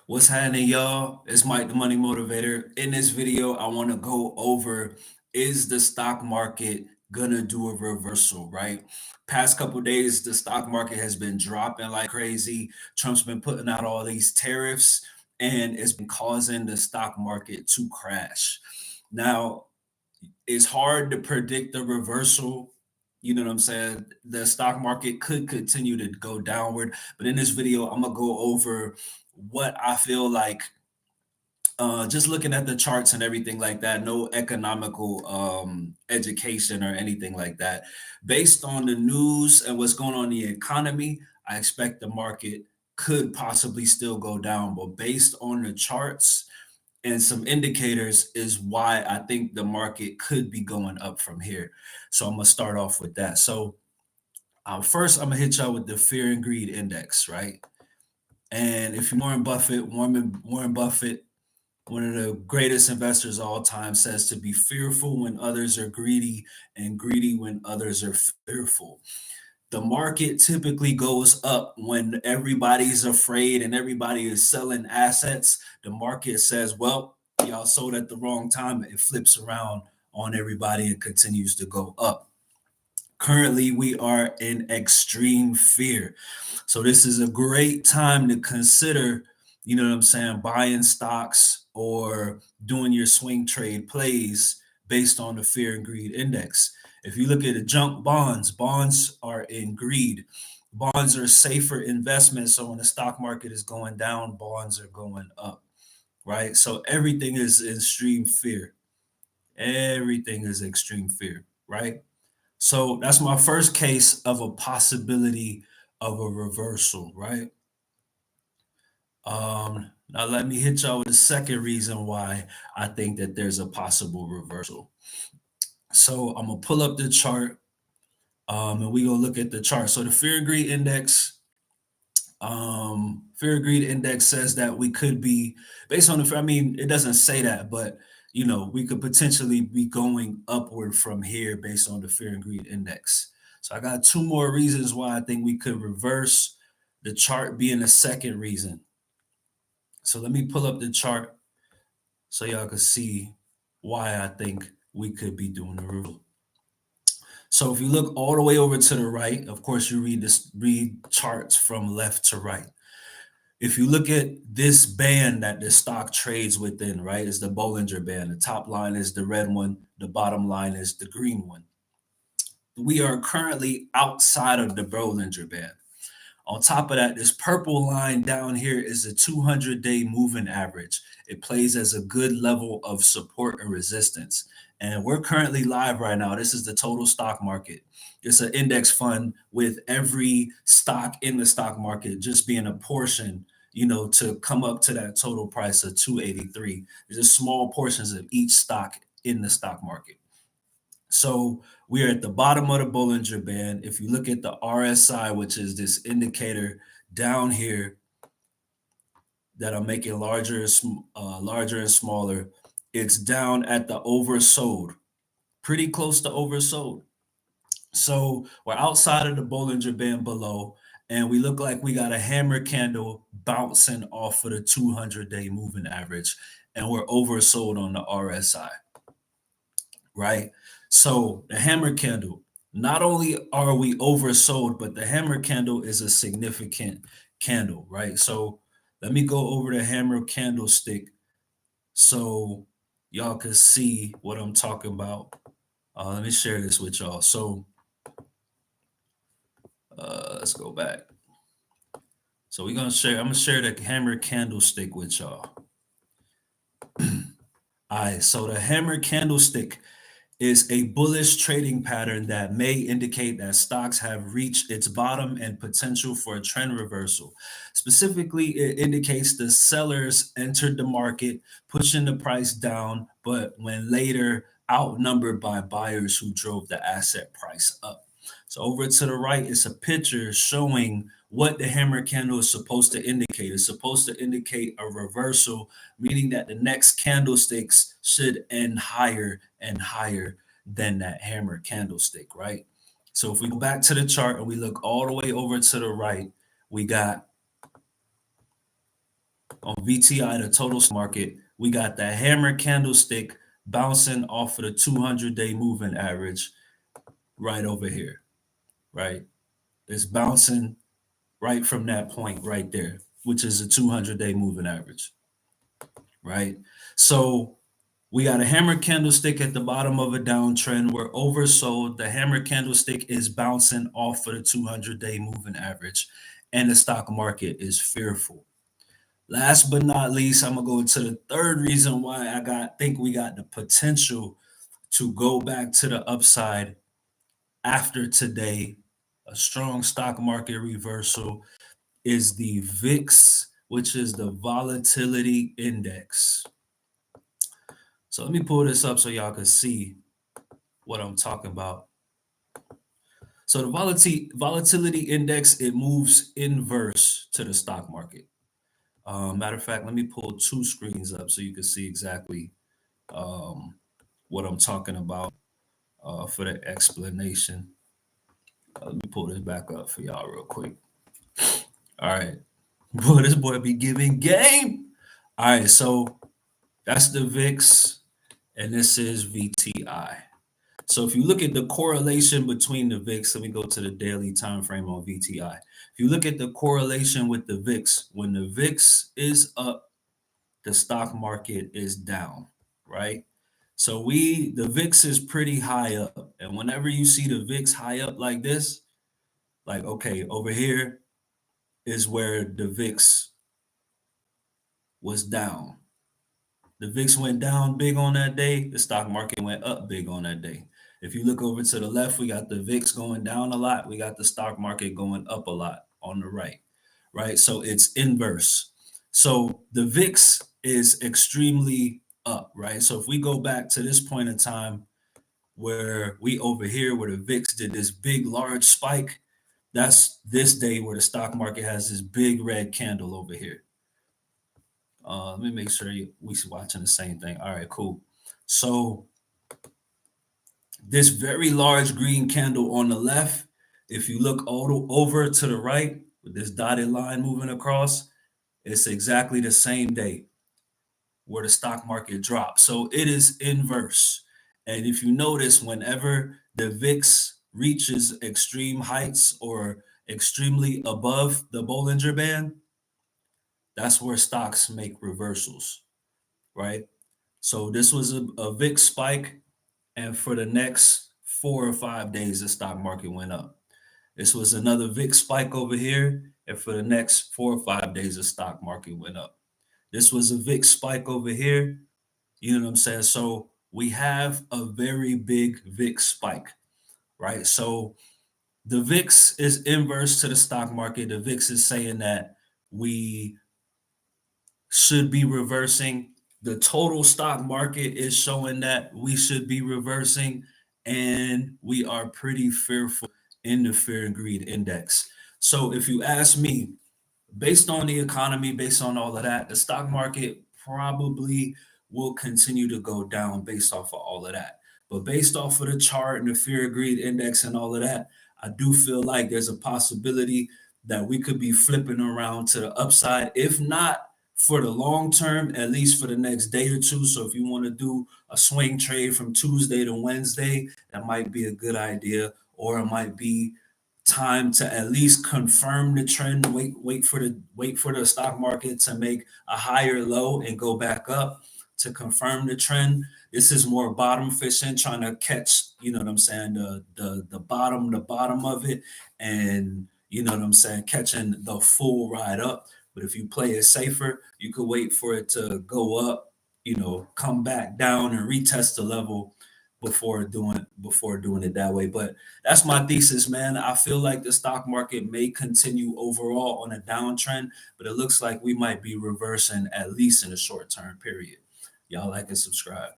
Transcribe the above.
What's happening, y'all? It's Mike, the Money Motivator. In this video, I want to go over, is the stock market gonna do a reversal, right? Past couple days, the stock market has been dropping like crazy. Trump's been putting out all these tariffs, and it's been causing the stock market to crash. Now, it's hard to predict the reversal. You know what I'm saying? The stock market could continue to go downward, but in this video, I'm gonna go over what I feel like, just looking at the charts and everything like that, no economical education or anything like that. Based on the news and what's going on in the economy, I expect the market could possibly still go down, but based on the charts and some indicators is why I think the market could be going up from here. So I'm gonna start off with that. So first, I'm gonna hit y'all with the fear and greed index, right? And if you Warren Buffett, one of the greatest investors of all time, says to be fearful when others are greedy and greedy when others are fearful. The market typically goes up when everybody's afraid and everybody is selling assets. The market says, well, y'all sold at the wrong time. It flips around on everybody and continues to go up. Currently, we are in extreme fear. So this is a great time to consider, you know what I'm saying, buying stocks or doing your swing trade plays based on the fear and greed index. If you look at the junk bonds, bonds are in greed. Bonds are safer investments. So when the stock market is going down, bonds are going up, right? So everything is extreme fear. Everything is extreme fear, right? So that's my first case of a possibility of a reversal, right? Now let me hit y'all with the second reason why I think that there's a possible reversal. So I'm gonna pull up the chart, and we gonna look at the chart. So the fear and greed index, fear and greed index says that we could be based on the. I mean, it doesn't say that, but we could potentially be going upward from here based on the fear and greed index. So I got two more reasons why I think we could reverse, the chart being the second reason. So let me pull up the chart so y'all can see why I think we could be doing the reversal. So if you look all the way over to the right, of course you read charts from left to right. If you look at this band that the stock trades within, right, is the Bollinger Band. The top line is the red one, the bottom line is the green one. We are currently outside of the Bollinger Band. On top of that, this purple line down here is a 200-day moving average. It plays as a good level of support and resistance. And we're currently live right now. This is the total stock market. It's an index fund with every stock in the stock market just being a portion, to come up to that total price of 283. There's just small portions of each stock in the stock market. So we are at the bottom of the Bollinger Band. If you look at the RSI, which is this indicator down here that I'm making larger and smaller, it's down at the oversold, pretty close to oversold. So we're outside of the Bollinger Band below, and we look like we got a hammer candle bouncing off of the 200-day moving average, and we're oversold on the RSI, right? So the hammer candle, not only are we oversold, but the hammer candle is a significant candle, right? So let me go over the hammer candlestick so y'all can see what I'm talking about. Let me share this with y'all. So let's go back. So I'm gonna share the hammer candlestick with y'all. All right, so the hammer candlestick is a bullish trading pattern that may indicate that stocks have reached its bottom and potential for a trend reversal. Specifically, it indicates the sellers entered the market, pushing the price down, but when later outnumbered by buyers who drove the asset price up. So over to the right is a picture showing what the hammer candle is supposed to indicate. It's supposed to indicate a reversal, meaning that the next candlesticks should end higher and higher than that hammer candlestick, right? So if we go back to the chart and we look all the way over to the right, we got on VTI, the total market, we got the hammer candlestick bouncing off of the 200-day moving average right over here, right? It's bouncing right from that point right there, which is a 200-day moving average, right? So we got a hammer candlestick at the bottom of a downtrend. We're oversold. The hammer candlestick is bouncing off of the 200-day moving average, and the stock market is fearful. Last but not least, I'm gonna go into the third reason why think we got the potential to go back to the upside after today. A strong stock market reversal is the VIX, which is the volatility index. So let me pull this up so y'all can see what I'm talking about. So the volatility index, it moves inverse to the stock market. Matter of fact, let me pull two screens up so you can see exactly what I'm talking about for the explanation. Let me pull this back up for y'all real quick. All right. Boy, this boy be giving game. All right, so that's the VIX, and this is VTI. So if you look at the correlation between the VIX, let me go to the daily time frame on VTI. If you look at the correlation with the VIX, when the VIX is up, the stock market is down, right? So the VIX is pretty high up. And whenever you see the VIX high up like this, like, okay, over here is where the VIX was down. The VIX went down big on that day. The stock market went up big on that day. If you look over to the left, we got the VIX going down a lot. We got the stock market going up a lot on the right, right? So it's inverse. So the VIX is extremely up, right? So if we go back to this point in time where we over here, where the VIX did this big, large spike, that's this day where the stock market has this big red candle over here. Let me make sure we watching the same thing. All right, cool. So this very large green candle on the left, if you look over to the right with this dotted line moving across, it's exactly the same day where the stock market dropped. So it is inverse. And if you notice, whenever the VIX reaches extreme heights or extremely above the Bollinger Band, that's where stocks make reversals, right? So this was a VIX spike, and for the next 4 or 5 days, the stock market went up. This was another VIX spike over here, and for the next 4 or 5 days, the stock market went up. This was a VIX spike over here. You know what I'm saying? So we have a very big VIX spike, right? So the VIX is inverse to the stock market. The VIX is saying that we should be reversing. The total stock market is showing that we should be reversing, and we are pretty fearful in the fear and greed index. So if you ask me, based on the economy, based on all of that, the stock market probably will continue to go down based off of all of that. But based off of the chart and the fear and greed index and all of that, I do feel like there's a possibility that we could be flipping around to the upside, if not for the long term, at least for the next day or two. So if you want to do a swing trade from Tuesday to Wednesday, that might be a good idea, or it might be time to at least confirm the trend. Wait for the stock market to make a higher low and go back up to confirm the trend. This is more bottom fishing, trying to catch, you know what I'm saying, the bottom of it, and you know what I'm saying, catching the full ride up. But if you play it safer, you could wait for it to go up, you know, come back down and retest the level before doing it that way. But that's my thesis, man. I feel like the stock market may continue overall on a downtrend, but it looks like we might be reversing at least in the short term period. Y'all like and subscribe.